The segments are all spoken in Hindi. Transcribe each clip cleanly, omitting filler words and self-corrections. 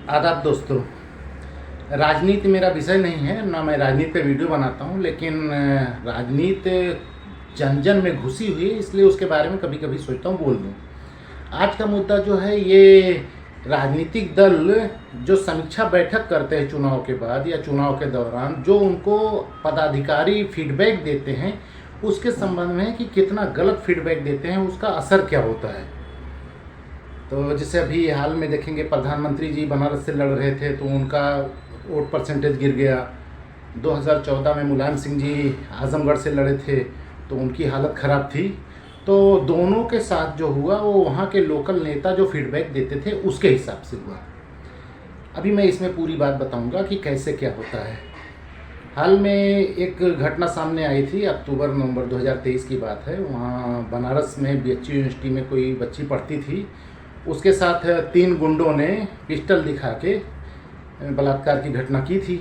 आदाब दोस्तों। राजनीति मेरा विषय नहीं है, ना मैं राजनीति पे वीडियो बनाता हूँ, लेकिन राजनीति जन जन में घुसी हुई है, इसलिए उसके बारे में कभी कभी सोचता हूँ बोल दूँ। आज का मुद्दा जो है ये राजनीतिक दल जो समीक्षा बैठक करते हैं चुनाव के बाद या चुनाव के दौरान, जो उनको पदाधिकारी फीडबैक देते हैं, उसके संबंध में है कि कितना गलत फीडबैक देते हैं, उसका असर क्या होता है। तो जैसे अभी हाल में देखेंगे, प्रधानमंत्री जी बनारस से लड़ रहे थे तो उनका वोट परसेंटेज गिर गया। 2014 में मुलायम सिंह जी आजमगढ़ से लड़े थे तो उनकी हालत ख़राब थी। तो दोनों के साथ जो हुआ वो वहाँ के लोकल नेता जो फीडबैक देते थे उसके हिसाब से हुआ। अभी मैं इसमें पूरी बात बताऊंगा कि कैसे क्या होता है। हाल में एक घटना सामने आई थी, अक्टूबर-नवंबर 2023 की बात है। वहाँ बनारस में BHU यूनिवर्सिटी में कोई बच्ची पढ़ती थी, उसके साथ 3 गुंडों ने पिस्टल दिखा के बलात्कार की घटना की थी।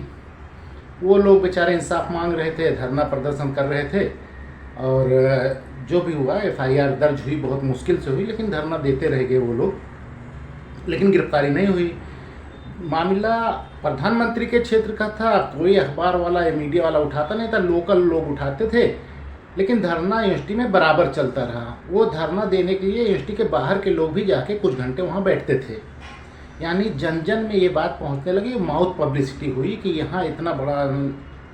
वो लोग बेचारे इंसाफ मांग रहे थे, धरना प्रदर्शन कर रहे थे, और जो भी हुआ FIR दर्ज हुई, बहुत मुश्किल से हुई, लेकिन धरना देते रह गए वो लोग, लेकिन गिरफ्तारी नहीं हुई। मामला प्रधानमंत्री के क्षेत्र का था, कोई अखबार वाला या मीडिया वाला उठाता नहीं था, लोकल लोग उठाते थे, लेकिन धरना यूनिवर्सिटी में बराबर चलता रहा। वो धरना देने के लिए यूनिवर्सिटी के बाहर के लोग भी जाके कुछ घंटे वहाँ बैठते थे। यानी जन जन में ये बात पहुँचने लगी, माउथ पब्लिसिटी हुई कि यहाँ इतना बड़ा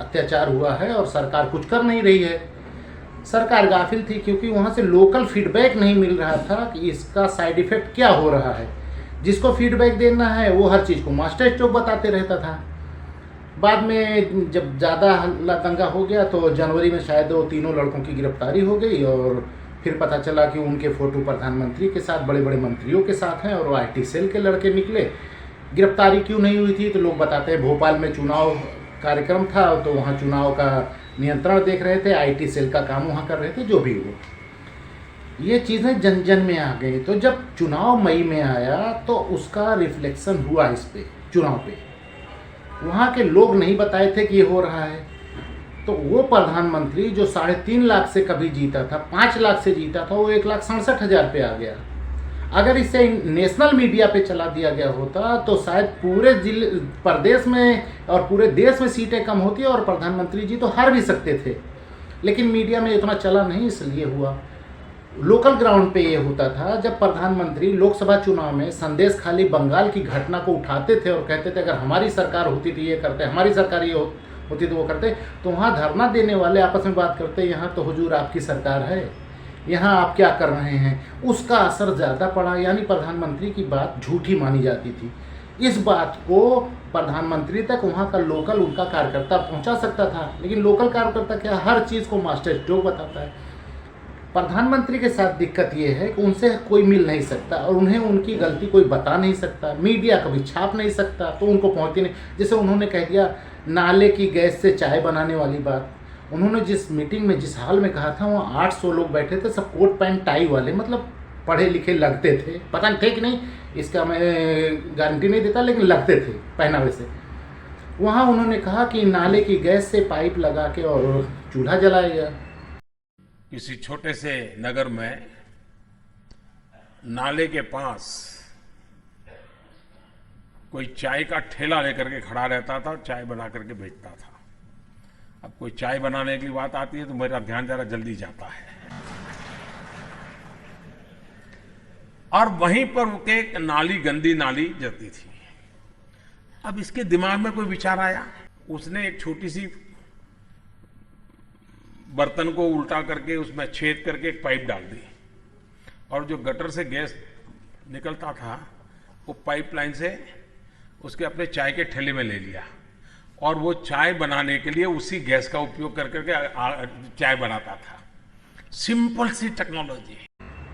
अत्याचार हुआ है और सरकार कुछ कर नहीं रही है। सरकार गाफिल थी, क्योंकि वहाँ से लोकल फीडबैक नहीं मिल रहा था कि इसका साइड इफ़ेक्ट क्या हो रहा है। जिसको फीडबैक देना है वो हर चीज़ को मास्टर स्ट्रोक बताते रहता था। बाद में जब ज़्यादा हल्ला दंगा हो गया तो जनवरी में शायद वो तीनों लड़कों की गिरफ्तारी हो गई, और फिर पता चला कि उनके फ़ोटो प्रधानमंत्री के साथ, बड़े बड़े मंत्रियों के साथ हैं, और वो IT सेल के लड़के निकले। गिरफ्तारी क्यों नहीं हुई थी तो लोग बताते हैं भोपाल में चुनाव कार्यक्रम था तो वहाँ चुनाव का नियंत्रण देख रहे थे, IT सेल का काम वहाँ कर रहे थे। जो भी हो, ये चीज़ें जन जन में आ गई। तो जब चुनाव मई में आया तो उसका रिफ्लेक्शन हुआ इस पे, चुनाव पे। वहाँ के लोग नहीं बताए थे कि ये हो रहा है। तो वो प्रधानमंत्री जो 3.5 लाख से कभी जीता था, 5 लाख से जीता था, वो 1,67,000 पे आ गया। अगर इसे नेशनल मीडिया पे चला दिया गया होता तो शायद पूरे जिले प्रदेश में और पूरे देश में सीटें कम होती और प्रधानमंत्री जी तो हार भी सकते थे, लेकिन मीडिया में इतना चला नहीं, इसलिए हुआ। लोकल ग्राउंड पे ये होता था, जब प्रधानमंत्री लोकसभा चुनाव में संदेश खाली बंगाल की घटना को उठाते थे और कहते थे अगर हमारी सरकार होती तो ये करते, हमारी सरकार ये होती तो वो करते, तो वहाँ धरना देने वाले आपस में बात करते, यहाँ तो हुजूर आपकी सरकार है, यहाँ आप क्या कर रहे हैं। उसका असर ज़्यादा पड़ा, यानी प्रधानमंत्री की बात झूठी मानी जाती थी। इस बात को प्रधानमंत्री तक वहाँ का लोकल उनका कार्यकर्ता पहुँचा सकता था, लेकिन लोकल कार्यकर्ता क्या, हर चीज़ को मास्टर स्ट्रोक बताता है। प्रधानमंत्री के साथ दिक्कत ये है कि उनसे कोई मिल नहीं सकता और उन्हें उनकी गलती कोई बता नहीं सकता, मीडिया कभी छाप नहीं सकता, तो उनको पहुँचती नहीं। जैसे उन्होंने कह दिया नाले की गैस से चाय बनाने वाली बात, उन्होंने जिस मीटिंग में, जिस हाल में कहा था, वहाँ 800 लोग बैठे थे, सब कोट पैंट टाई वाले, मतलब पढ़े लिखे लगते थे, पता नहीं थे कि नहीं, इसका मैं गारंटी नहीं देता, लेकिन लगते थे पहनावे से। वहाँ उन्होंने कहा कि नाले की गैस से पाइप लगा के और चूल्हा जलाया गया। किसी छोटे से नगर में नाले के पास कोई चाय का ठेला लेकर के खड़ा रहता था और चाय बना करके बेचता था। अब कोई चाय बनाने की बात आती है तो मेरा ध्यान जरा जल्दी जाता है, और वहीं पर एक नाली, गंदी नाली जाती थी। अब इसके दिमाग में कोई विचार आया, उसने एक छोटी सी बर्तन को उल्टा करके उसमें छेद करके एक पाइप डाल दी, और जो गटर से गैस निकलता था वो पाइपलाइन से उसके अपने चाय के ठेले में ले लिया, और वो चाय बनाने के लिए उसी गैस का उपयोग कर करके चाय बनाता था। सिंपल सी टेक्नोलॉजी।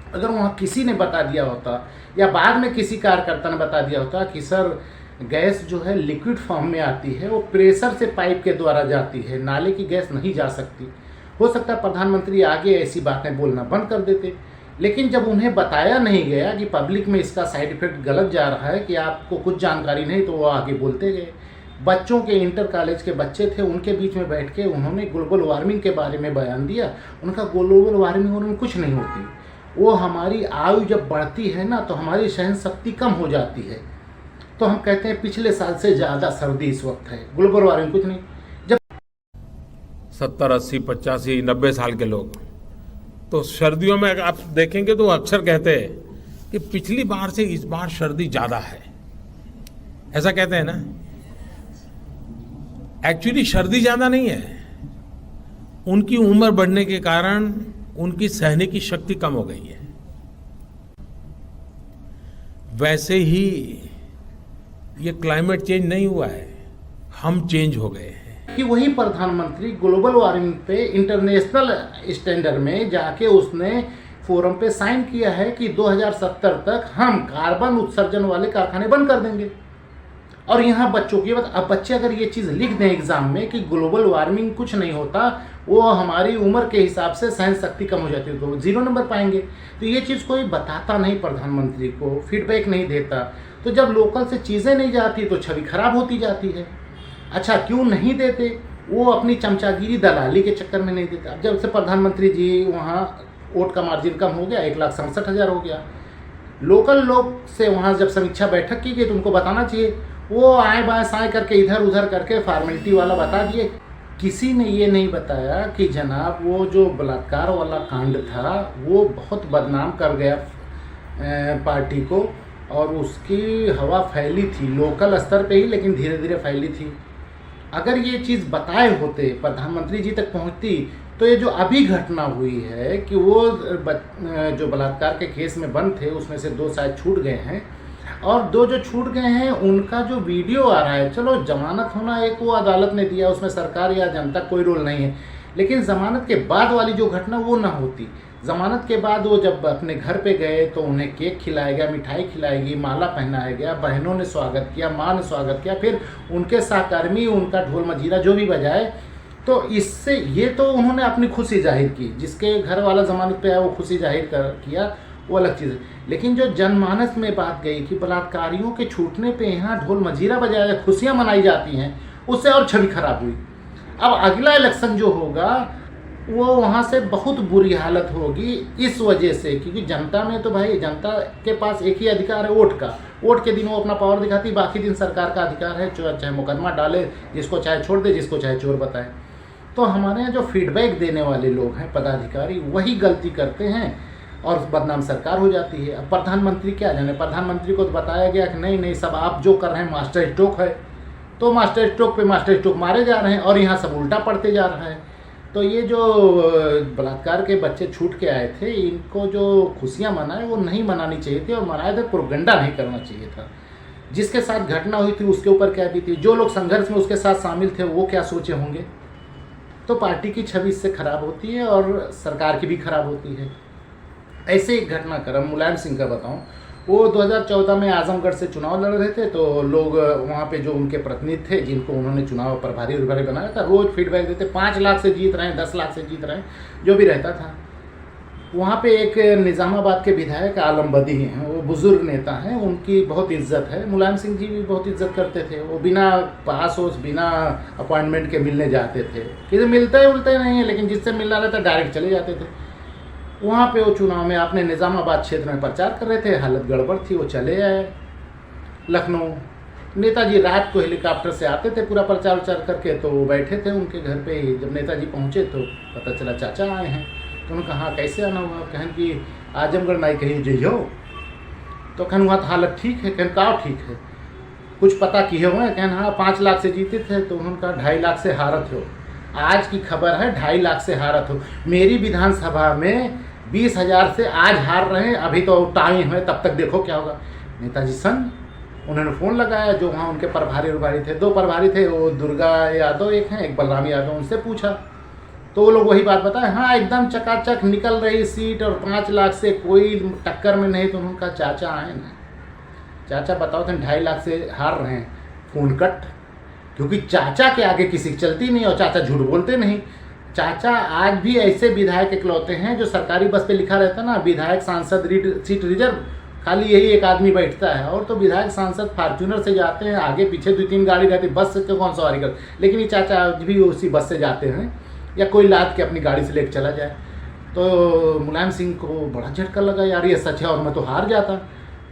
अगर वहाँ किसी ने बता दिया होता या बाद में किसी कार्यकर्ता ने बता दिया होता कि सर गैस जो है लिक्विड फॉर्म में आती है, वो प्रेशर से पाइप के द्वारा जाती है, नाले की गैस नहीं जा सकती, हो सकता है प्रधानमंत्री आगे ऐसी बातें बोलना बंद कर देते। लेकिन जब उन्हें बताया नहीं गया कि पब्लिक में इसका साइड इफेक्ट गलत जा रहा है, कि आपको कुछ जानकारी नहीं, तो वो आगे बोलते गए। बच्चों के, इंटर कॉलेज के बच्चे थे, उनके बीच में बैठ के उन्होंने ग्लोबल वार्मिंग के बारे में बयान दिया। उनका ग्लोबल वार्मिंग उनमें कुछ नहीं होती, वो हमारी आयु जब बढ़ती है ना तो हमारी सहन शक्ति कम हो जाती है। तो हम कहते हैं पिछले साल से ज़्यादा सर्दी इस वक्त है। ग्लोबल वार्मिंग कुछ नहीं। जब 70, 80, 85, 90 साल के लोग तो सर्दियों में आप देखेंगे तो अक्सर कहते हैं कि पिछली बार से इस बार सर्दी ज़्यादा है, ऐसा कहते हैं ना। एक्चुअली सर्दी ज़्यादा नहीं है, उनकी उम्र बढ़ने के कारण उनकी सहने की शक्ति कम हो गई है। वैसे ही ये क्लाइमेट चेंज नहीं हुआ है, हम चेंज हो गए हैं। कि वही प्रधानमंत्री ग्लोबल वार्मिंग पे इंटरनेशनल स्टैंडर्ड में जाके उसने फोरम पे साइन किया है कि 2070 तक हम कार्बन उत्सर्जन वाले कारखाने बंद कर देंगे। और यहाँ बच्चों की बात, अब बच्चे अगर ये चीज़ लिख दें एग्जाम में कि ग्लोबल वार्मिंग कुछ नहीं होता, वो हमारी उम्र के हिसाब से सहन शक्ति कम हो जाती है, तो 0 नंबर पाएंगे। तो ये चीज़ कोई बताता नहीं, प्रधानमंत्री को फीडबैक नहीं देता। तो जब लोकल से चीज़ें नहीं जाती तो छवि खराब होती जाती है। अच्छा, क्यों नहीं देते? वो अपनी चमचागिरी दलाली के चक्कर में नहीं देते। अब जब से प्रधानमंत्री जी वहाँ वोट का मार्जिन कम हो गया, 1,67,000 हो गया, लोकल लोग से वहाँ जब समीक्षा बैठक की गई तो उनको बताना चाहिए। वो आए बाएं साएं करके इधर उधर करके फॉर्मेलिटी वाला बता दिए। किसी ने ये नहीं बताया कि जनाब वो जो बलात्कार वाला कांड था वो बहुत बदनाम कर गया पार्टी को, और उसकी हवा फैली थी लोकल स्तर पे ही, लेकिन धीरे धीरे फैली थी। अगर ये चीज़ बताए होते, प्रधानमंत्री जी तक पहुंचती, तो ये जो अभी घटना हुई है कि वो जो बलात्कार के केस में बंद थे उसमें से 2 शायद छूट गए हैं, और 2 जो छूट गए हैं उनका जो वीडियो आ रहा है, चलो जमानत होना एक वो अदालत ने दिया, उसमें सरकार या जनता कोई रोल नहीं है, लेकिन जमानत के बाद वाली जो घटना वो ना होती। जमानत के बाद वो जब अपने घर पे गए तो उन्हें केक खिलाया गया, मिठाई खिलाई गई, माला पहनाया गया, बहनों ने स्वागत किया, माँ ने स्वागत किया, फिर उनके सहकर्मी उनका ढोल मजीरा जो भी बजाए। तो इससे ये तो उन्होंने अपनी खुशी जाहिर की, जिसके घर वाला जमानत पे आया वो खुशी जाहिर किया, वो अलग चीज़ है। लेकिन जो जनमानस में बात गई कि बलात्कारियों के छूटने पे यहाँ ढोल मजीरा बजाया, खुशियाँ मनाई जाती हैं, उससे और छवि खराब हुई। अब अगला इलेक्शन जो होगा वो वहाँ से बहुत बुरी हालत होगी इस वजह से, क्योंकि जनता में तो भाई जनता के पास एक ही अधिकार है वोट का। वोट के दिन वो अपना पावर दिखाती, बाकी दिन सरकार का अधिकार है, चाहे मुकदमा डाले, जिसको चाहे छोड़ दे, जिसको चाहे चोर बताए। तो हमारे यहाँ जो फीडबैक देने वाले लोग हैं पदाधिकारी, वही गलती करते हैं और बदनाम सरकार हो जाती है। अब प्रधानमंत्री क्या जाने, प्रधानमंत्री को तो बताया गया कि नहीं नहीं सब आप जो कर रहे हैं मास्टर स्ट्रोक है, तो मास्टर स्ट्रोक पे मास्टर स्ट्रोक मारे जा रहे हैं और यहाँ सब उल्टा पड़ते जा रहा है। तो ये जो बलात्कार के बच्चे छूट के आए थे, इनको जो खुशियाँ मनाए वो नहीं मनानी चाहिए थी, और मनाए थे प्रोपेगेंडा नहीं करना चाहिए था। जिसके साथ घटना हुई थी उसके ऊपर क्या बीती, जो लोग संघर्ष में उसके साथ शामिल थे वो क्या सोचे होंगे। तो पार्टी की छवि इससे खराब होती है और सरकार की भी खराब होती है। ऐसे एक घटनाक्रम मुलायम सिंह का बताऊं, वो 2014 में आजमगढ़ से चुनाव लड़ रहे थे, तो लोग वहाँ पे जो उनके प्रतिनिधि थे जिनको उन्होंने चुनाव प्रभारी बनाया था, रोज़ फीडबैक देते, 5 लाख से जीत रहे हैं, 10 लाख से जीत रहे हैं, जो भी रहता था। वहाँ पे एक निज़ामाबाद के विधायक आलम बदी हैं, वो बुज़ुर्ग नेता हैं, उनकी बहुत इज्जत है। मुलायम सिंह जी भी बहुत इज्जत करते थे। वो बिना पास हो, बिना अपॉइंटमेंट के मिलने जाते थे, किसी मिलते उलते नहीं है, लेकिन जिससे मिलना रहता डायरेक्ट चले जाते थे। वहाँ पे वो चुनाव में अपने निज़ामाबाद क्षेत्र में प्रचार कर रहे थे, हालत गड़बड़ थी, वो चले आए लखनऊ। नेताजी रात को हेलीकॉप्टर से आते थे पूरा प्रचार उचार करके, तो वो बैठे थे उनके घर पे ही। जब नेताजी पहुँचे तो पता चला चाचा आए हैं। तो उन्होंने कहा कैसे आना हुआ, कहन कि आजमगढ़ नहीं कहीं जइयो। तो कहन वहाँ तो हालत ठीक है, कहन का ठीक है, कुछ पता किए हुए हैं, कहन हाँ 5 लाख से जीते थे। तो उन्होंने कहा 2.5 लाख से हारत हो, आज की खबर है 2.5 लाख से हारत हो। मेरी विधानसभा में 20,000 से आज हार रहे हैं, अभी तो टाइम है, तब तक देखो क्या होगा। नेताजी सन उन्होंने फ़ोन लगाया, जो वहाँ उनके प्रभारी थे, 2 प्रभारी थे, वो दुर्गा यादव एक हैं, एक बलराम यादव, उनसे पूछा तो वो लोग वही बात बताए, हाँ एकदम चकाचक निकल रही सीट और 5 लाख से कोई टक्कर में नहीं। तो उन्होंने कहा चाचा आए ना, चाचा बताओ तो 2.5 लाख से हार रहे हैं। फ़ोन कट, क्योंकि चाचा के आगे किसी की चलती नहीं और चाचा झूठ बोलते नहीं। चाचा आज भी ऐसे विधायक इकलौते हैं जो सरकारी बस पे लिखा रहता ना, विधायक सांसद सीट रिजर्व, खाली यही एक आदमी बैठता है। और तो विधायक सांसद फॉर्च्यूनर से जाते हैं, आगे पीछे 2-3 गाड़ी रहती, बस से कौन सवारी कर, लेकिन ये चाचा आज भी उसी बस से जाते हैं, या कोई लाद के अपनी गाड़ी से लेकर चला जाए। तो मुलायम सिंह को बड़ा झटका लगा, यार ये सच है और मैं तो हार जाता।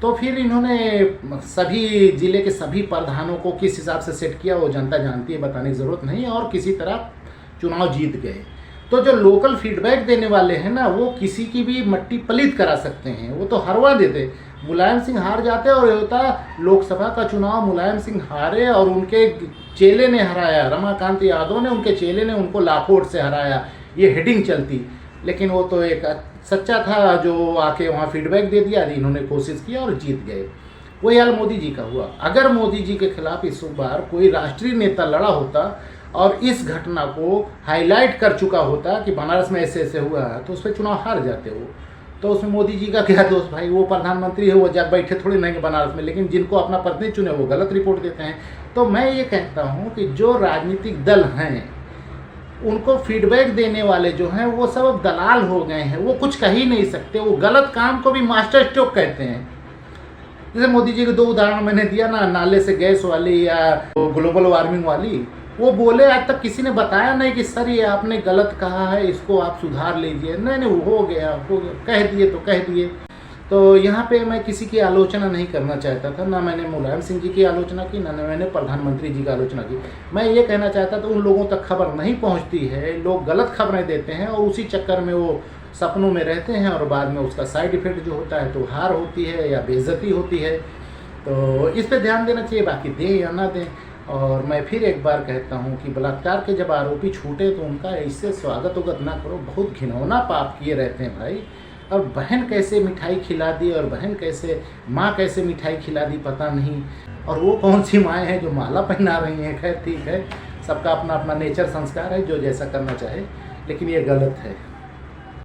तो फिर इन्होंने सभी जिले के सभी प्रधानों को किस हिसाब से सेट किया वो जनता जानती है, बताने की ज़रूरत नहीं, और किसी तरह चुनाव जीत गए। तो जो लोकल फीडबैक देने वाले हैं ना, वो किसी की भी मट्टी पलीत करा सकते हैं, वो तो हरवा देते। मुलायम सिंह हार जाते और ये होता लोकसभा का चुनाव मुलायम सिंह हारे और उनके चेले ने हराया, रमाकांत यादव ने, उनके चेले ने उनको लाखों वोट से हराया, ये हेडिंग चलती। लेकिन वो तो एक सच्चा था जो आके वहाँ फीडबैक दे दिया, इन्होंने कोशिश किया और जीत गए। वही हाल मोदी जी का हुआ। अगर मोदी जी के खिलाफ इस बार कोई राष्ट्रीय नेता लड़ा होता और इस घटना को हाईलाइट कर चुका होता कि बनारस में ऐसे ऐसे हुआ है, तो उस पर चुनाव हार जाते वो। तो उसमें मोदी जी का क्या दोस्त भाई, वो प्रधानमंत्री है, वो जब बैठे थोड़ी नहीं बनारस में, लेकिन जिनको अपना प्रतिनिधि चुने वो गलत रिपोर्ट देते हैं। तो मैं ये कहता हूँ कि जो राजनीतिक दल हैं उनको फीडबैक देने वाले जो हैं वो सब अब दलाल हो गए हैं, वो कुछ कह ही नहीं सकते, वो गलत काम को भी मास्टर स्ट्रोक कहते हैं। जैसे मोदी जी के 2 उदाहरण मैंने दिया ना, नाले से गैस वाली या ग्लोबल वार्मिंग वाली, वो बोले आज तक किसी ने बताया नहीं कि सर ये आपने गलत कहा है, इसको आप सुधार लीजिए। नहीं वो हो गया, कह दिए तो कह दिए। तो यहाँ पे मैं किसी की आलोचना नहीं करना चाहता था, ना मैंने मुलायम सिंह जी की आलोचना की, ना मैंने प्रधानमंत्री जी की आलोचना की। मैं ये कहना चाहता था उन लोगों तक खबर नहीं पहुँचती है, लोग गलत खबरें देते हैं और उसी चक्कर में वो सपनों में रहते हैं और बाद में उसका साइड इफेक्ट जो होता है तो हार होती है या बेइज्जती होती है। तो इस पर ध्यान देना चाहिए, बाकी दें या ना दें। और मैं फिर एक बार कहता हूँ कि बलात्कार के जब आरोपी छूटे तो उनका इससे स्वागत उगत ना करो, बहुत घिनौना पाप किए रहते हैं भाई। और बहन कैसे मिठाई खिला दी और बहन कैसे, माँ कैसे मिठाई खिला दी पता नहीं, और वो कौन सी माएँ हैं जो माला पहना रही हैं। खैर ठीक है, सबका अपना अपना नेचर संस्कार है, जो जैसा करना चाहे, लेकिन ये गलत है।